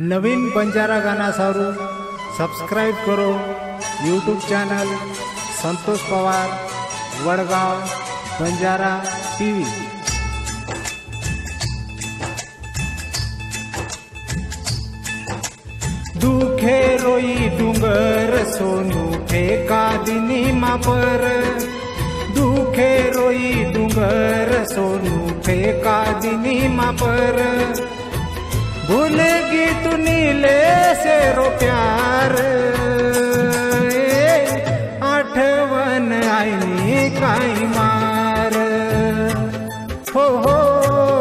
नवीन बंजारा गाना सारू सब्सक्राइब करो YouTube channel Santosh Pawar Wadgaon Banjara TV. दुखे रोई डूंगर सोनू फेका दिनी मापर, दुखे रोई डूंगर सोनू फेका दिनी मापर। भूलेगी तू नीले से रो प्यार, आठवन आईनी काई मार। हो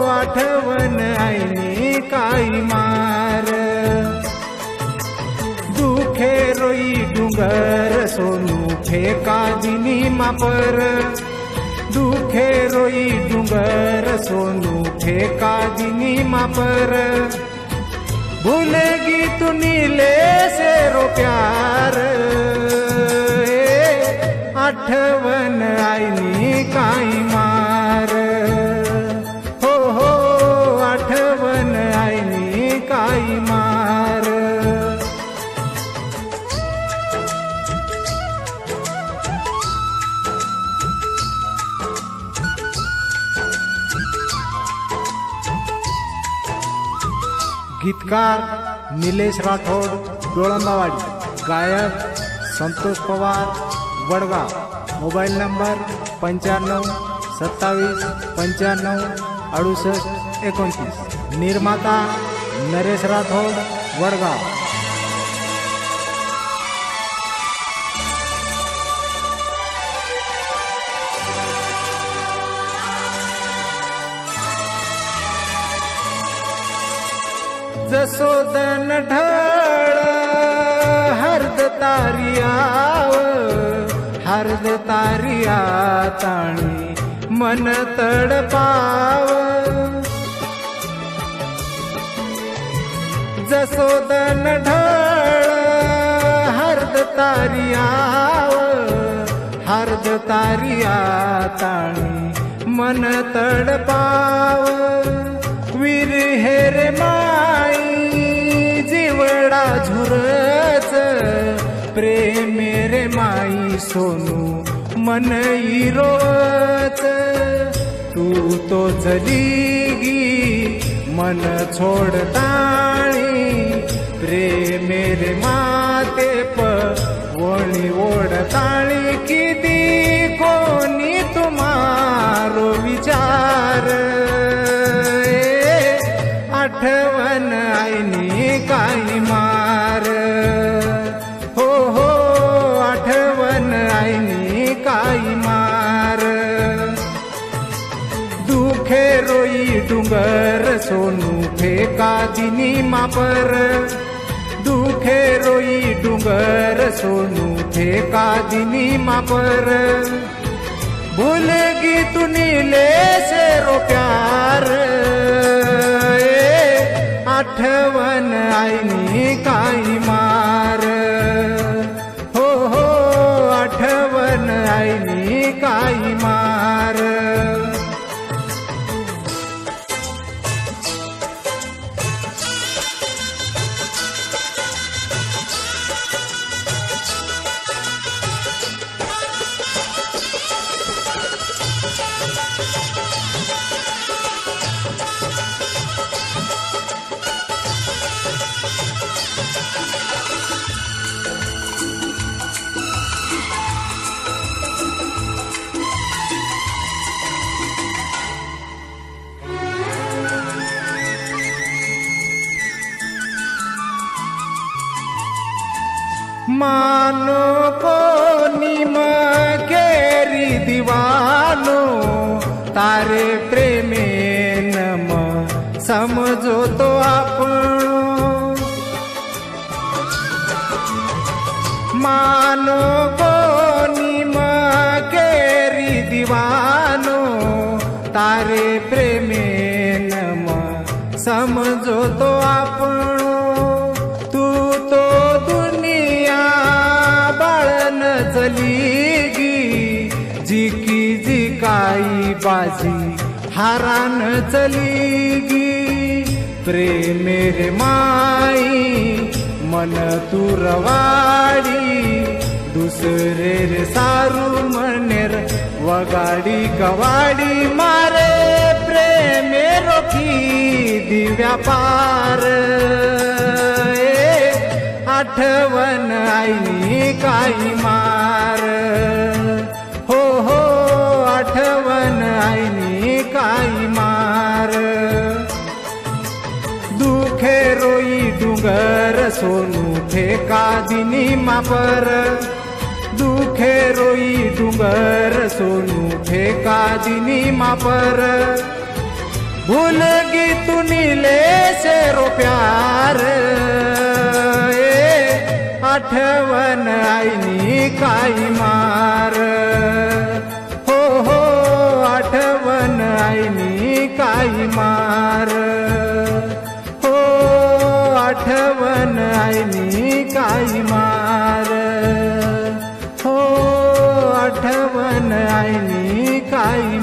आठवन आईनी काई मार। दुखे रोई डूंगर सोनू फेका दिनी मापर, दुखे रोई डूंगर सोनू फेका दिनी मापर। भूलेगी तू नीले से रो प्यार, आठवन आईनी काई मार। हो आठवन आईनी काई मार। गीतकार निलेश राठोड डोळंबावाडी, गायक संतोष पवार वडगाव। Mobile number 95 27 95 68 29। निर्माता नरेश राठोड वडगाव। जसोदन ढळ हर्द तारियाव, हर्द तारिया ताणी मन तडपाव। जसोदन ढळ हर्द तारियाव, हर्द तारिया ताणी मन तडपाव। वीर हेर माई जीवडा झुरच, प्रेम रे माई सोनू मन इरोच। तू तो जलीगी मन छोडताणी, प्रेम रे माते वणी ओढताणी। किती कोणी तुम्हारो विचार, आठवन आईनी काई मार। हो आठवन आईनी काई मार। दुखे रोई डूंगर सोनू फेका दिनी मापर, दुखे रोई डूंगर सोनू फेका दिनी मापर। भूलेगी तू नीले से रो प्यार, आठवन आईनी काई मार। हो आठवन आईनी काई मार। मानो को निम केरी दीवानो, तारे प्रेमे नम समझो तो आपनो। मानो को निम केरी दीवानो, तारे प्रेमे नम समझो तो आपनो। तू तो दुनिया बाळन चलीगी, जिकी जिकाई बाजी हारान चलीगी। प्रेमे रे माई मन तुरवाडी दुसरे रे सारू मनेर वगाडी कवाडी मारे प्रेमे रोखी दिव्या पार आठवण आईनी काही मार हो हो आठवण आईनी काही मार दुखे रोई डुंगर सोनू फेका दिनी मापर दुखे रोई डुंगर सोनू फेका दिनी मापर भूल गी तू नीले से रो प्यार आठवण आईनी काही मार हो हो आठवण आईनी काही मार हो आठवण आईनी काही मार हो आठवण आईनी काही